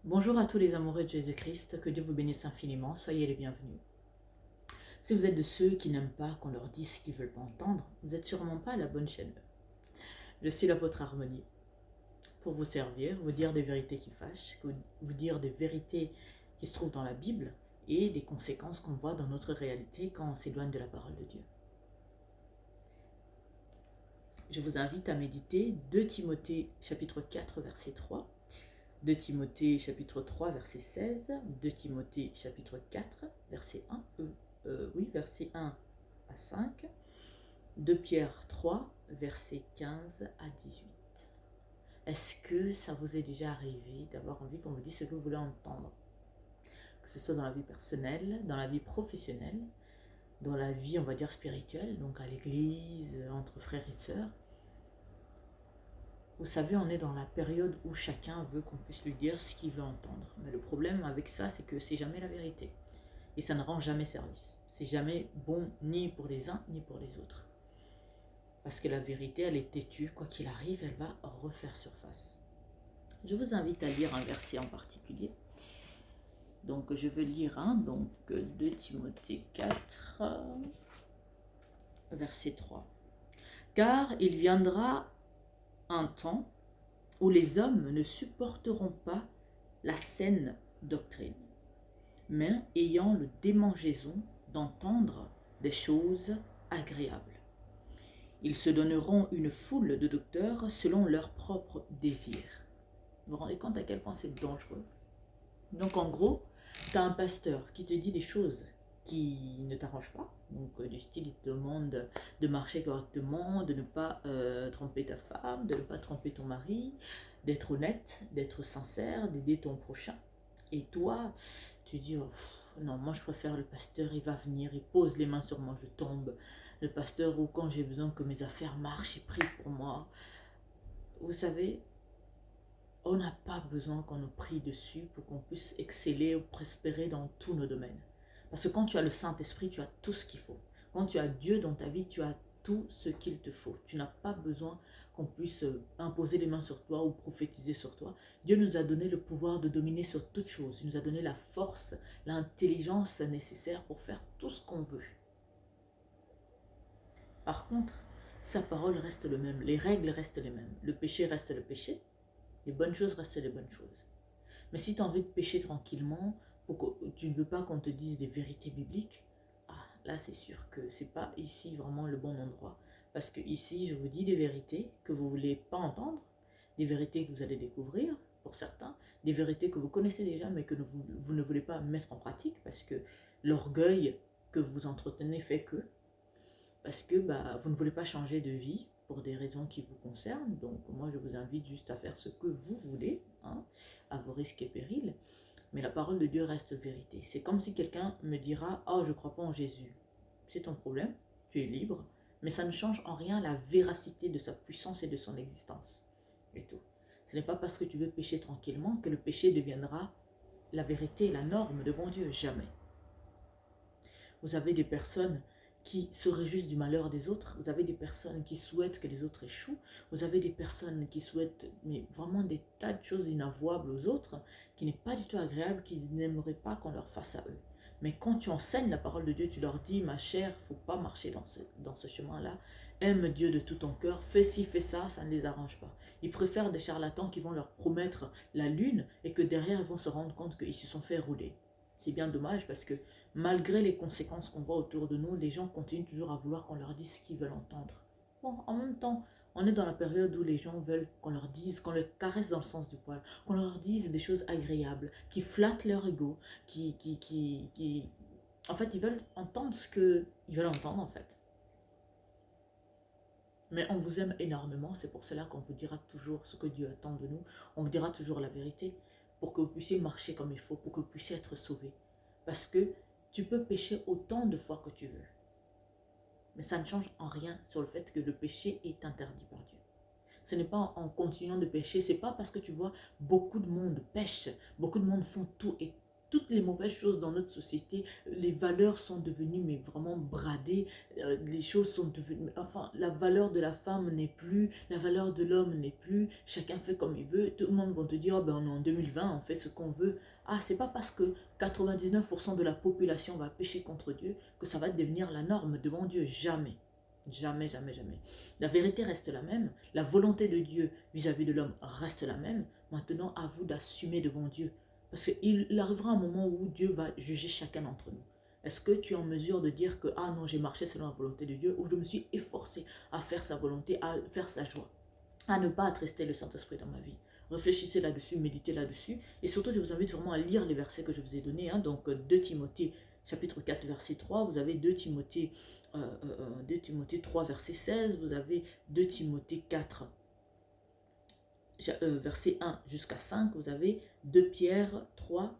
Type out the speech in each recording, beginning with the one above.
Bonjour à tous les amoureux de Jésus-Christ, que Dieu vous bénisse infiniment, soyez les bienvenus. Si vous êtes de ceux qui n'aiment pas qu'on leur dise ce qu'ils ne veulent pas entendre, vous n'êtes sûrement pas à la bonne chaîne. Je suis l'apôtre Harmonie, pour vous servir, vous dire des vérités qui fâchent, vous dire des vérités qui se trouvent dans la Bible et des conséquences qu'on voit dans notre réalité quand on s'éloigne de la parole de Dieu. Je vous invite à méditer 2 Timothée chapitre 4 verset 3, 2 Timothée chapitre 3 verset 16, 2 Timothée chapitre 4 verset 1, verset 1 à 5, 2 Pierre 3 verset 15 à 18. Est-ce que ça vous est déjà arrivé d'avoir envie qu'on vous dise ce que vous voulez entendre? Que ce soit dans la vie personnelle, dans la vie professionnelle, dans la vie, on va dire, spirituelle, donc à l'église, entre frères et sœurs. Vous savez, on est dans la période où chacun veut qu'on puisse lui dire ce qu'il veut entendre. Mais le problème avec ça, c'est que c'est jamais la vérité. Et ça ne rend jamais service. C'est jamais bon ni pour les uns ni pour les autres. Parce que la vérité, elle est têtue. Quoi qu'il arrive, elle va refaire surface. Je vous invite à lire un verset en particulier. Donc je veux lire donc 2 Timothée 4, verset 3. Car il viendra un temps où les hommes ne supporteront pas la saine doctrine, mais ayant le démangeaison d'entendre des choses agréables. Ils se donneront une foule de docteurs selon leurs propres désirs. Vous vous rendez compte à quel point c'est dangereux? Donc en gros, tu as un pasteur qui te dit des choses qui ne t'arrangent pas. Donc du style, il te demande de marcher correctement, de ne pas tromper ta femme, de ne pas tromper ton mari, d'être honnête, d'être sincère, d'aider ton prochain. Et toi, tu dis, oh, non, moi je préfère le pasteur, il va venir, il pose les mains sur moi, je tombe. Le pasteur, ou quand j'ai besoin que mes affaires marchent, il prie pour moi. Vous savez, on n'a pas besoin qu'on nous prie dessus pour qu'on puisse exceller ou prospérer dans tous nos domaines. Parce que quand tu as le Saint-Esprit, tu as tout ce qu'il faut. Quand tu as Dieu dans ta vie, tu as tout ce qu'il te faut. Tu n'as pas besoin qu'on puisse imposer les mains sur toi ou prophétiser sur toi. Dieu nous a donné le pouvoir de dominer sur toutes choses. Il nous a donné la force, l'intelligence nécessaire pour faire tout ce qu'on veut. Par contre, sa parole reste le même, les règles restent les mêmes, le péché reste le péché, les bonnes choses restent les bonnes choses. Mais si tu as envie de pécher tranquillement, pour que tu ne veux pas qu'on te dise des vérités bibliques, là c'est sûr que c'est pas ici vraiment le bon endroit. Parce que ici, je vous dis des vérités que vous ne voulez pas entendre, des vérités que vous allez découvrir pour certains, des vérités que vous connaissez déjà mais que vous ne voulez pas mettre en pratique parce que l'orgueil que vous entretenez fait que, parce que vous ne voulez pas changer de vie pour des raisons qui vous concernent. Donc moi je vous invite juste à faire ce que vous voulez, à vos risques et périls. Mais la parole de Dieu reste vérité. C'est comme si quelqu'un me dira « Oh, je ne crois pas en Jésus ». C'est ton problème, tu es libre, mais ça ne change en rien la véracité de sa puissance et de son existence. Et tout. Ce n'est pas parce que tu veux pécher tranquillement que le péché deviendra la vérité, la norme devant Dieu, jamais. Vous avez des personnes qui se réjouissent du malheur des autres. Vous avez des personnes qui souhaitent que les autres échouent. Vous avez des personnes qui souhaitent vraiment des tas de choses inavouables aux autres, qui n'est pas du tout agréable, qui n'aimeraient pas qu'on leur fasse à eux. Mais quand tu enseignes la parole de Dieu, tu leur dis, ma chère, il ne faut pas marcher dans ce chemin-là. Aime Dieu de tout ton cœur, fais ci, fais ça, ça ne les arrange pas. Ils préfèrent des charlatans qui vont leur promettre la lune et que derrière, ils vont se rendre compte qu'ils se sont fait rouler. C'est bien dommage parce que malgré les conséquences qu'on voit autour de nous, les gens continuent toujours à vouloir qu'on leur dise ce qu'ils veulent entendre. Bon, en même temps, on est dans la période où les gens veulent qu'on leur dise, qu'on les caresse dans le sens du poil, qu'on leur dise des choses agréables, qui flattent leur ego, En fait, ils veulent entendre ce qu'ils veulent entendre, en fait. Mais on vous aime énormément, c'est pour cela qu'on vous dira toujours ce que Dieu attend de nous. On vous dira toujours la vérité, pour que vous puissiez marcher comme il faut, pour que vous puissiez être sauvés. Parce que tu peux pécher autant de fois que tu veux. Mais ça ne change en rien sur le fait que le péché est interdit par Dieu. Ce n'est pas en continuant de pécher, c'est pas parce que tu vois beaucoup de monde pêche, beaucoup de monde font tout et toutes les mauvaises choses dans notre société, les valeurs sont devenues mais vraiment bradées, les choses sont devenues, enfin la valeur de la femme n'est plus, la valeur de l'homme n'est plus, chacun fait comme il veut, tout le monde va te dire oh, ben on est en 2020, on fait ce qu'on veut. Ah, c'est pas parce que 99% de la population va pécher contre Dieu que ça va devenir la norme devant Dieu, jamais. Jamais, jamais, jamais. La vérité reste la même, la volonté de Dieu vis-à-vis de l'homme reste la même. Maintenant, à vous d'assumer devant Dieu. Parce qu'il arrivera un moment où Dieu va juger chacun d'entre nous. Est-ce que tu es en mesure de dire que, ah non, j'ai marché selon la volonté de Dieu, ou je me suis efforcé à faire sa volonté, à faire sa joie, à ne pas attrister le Saint-Esprit dans ma vie? Réfléchissez là-dessus, méditez là-dessus. Et surtout, je vous invite vraiment à lire les versets que je vous ai donnés. Donc, 2 Timothée, chapitre 4, verset 3. Vous avez 2 Timothée, 2 Timothée 3, verset 16. Vous avez 2 Timothée 4, verset 1 jusqu'à 5. Vous avez 2 Pierre 3,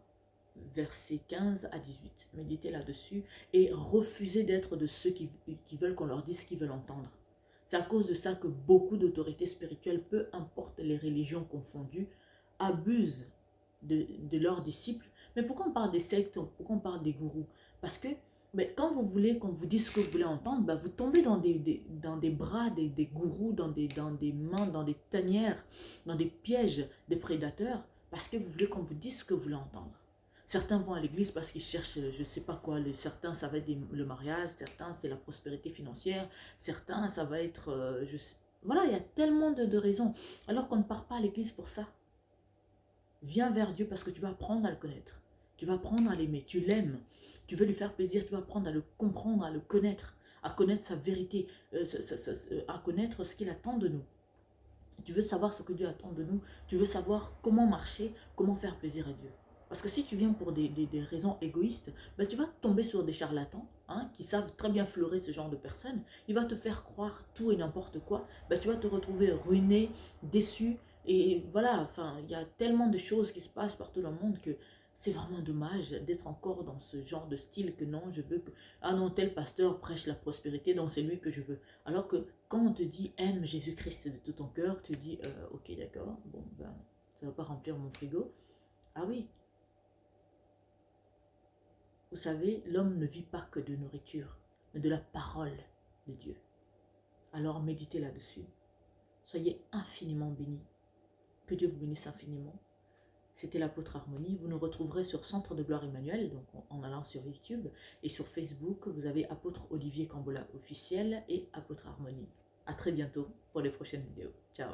verset 15 à 18. Méditez là-dessus et refusez d'être de ceux qui veulent qu'on leur dise ce qu'ils veulent entendre. C'est à cause de ça que beaucoup d'autorités spirituelles, peu importe les religions confondues, abusent de leurs disciples. Mais pourquoi on parle des sectes? Pourquoi on parle des gourous? Parce que quand vous voulez qu'on vous dise ce que vous voulez entendre, vous tombez dans des bras des gourous, dans des mains, dans des tanières, dans des pièges des prédateurs, parce que vous voulez qu'on vous dise ce que vous voulez entendre. Certains vont à l'église parce qu'ils cherchent, je ne sais pas quoi, certains ça va être le mariage, certains c'est la prospérité financière, certains ça va être, voilà, il y a tellement de raisons, alors qu'on ne part pas à l'église pour ça. Viens vers Dieu parce que tu vas apprendre à le connaître, tu vas apprendre à l'aimer, tu l'aimes, tu veux lui faire plaisir, tu vas apprendre à le comprendre, à le connaître, à connaître sa vérité, à connaître ce qu'il attend de nous. Tu veux savoir ce que Dieu attend de nous, tu veux savoir comment marcher, comment faire plaisir à Dieu. Parce que si tu viens pour des raisons égoïstes, tu vas tomber sur des charlatans qui savent très bien fleurer ce genre de personnes. Il va te faire croire tout et n'importe quoi. Tu vas te retrouver ruiné, déçu. Et voilà, enfin, il y a tellement de choses qui se passent partout dans le monde que c'est vraiment dommage d'être encore dans ce genre de style que non, je veux que... Ah non, tel pasteur prêche la prospérité, donc c'est lui que je veux. Alors que quand on te dit aime Jésus-Christ de tout ton cœur, tu dis ok d'accord, bon ça va pas remplir mon frigo. Ah oui, vous savez, l'homme ne vit pas que de nourriture, mais de la parole de Dieu. Alors méditez là-dessus. Soyez infiniment bénis. Que Dieu vous bénisse infiniment. C'était l'apôtre Harmonie. Vous nous retrouverez sur Centre de Gloire Emmanuel, donc en allant sur YouTube. Et sur Facebook, vous avez apôtre Olivier Cambola officiel et apôtre Harmonie. À très bientôt pour les prochaines vidéos. Ciao.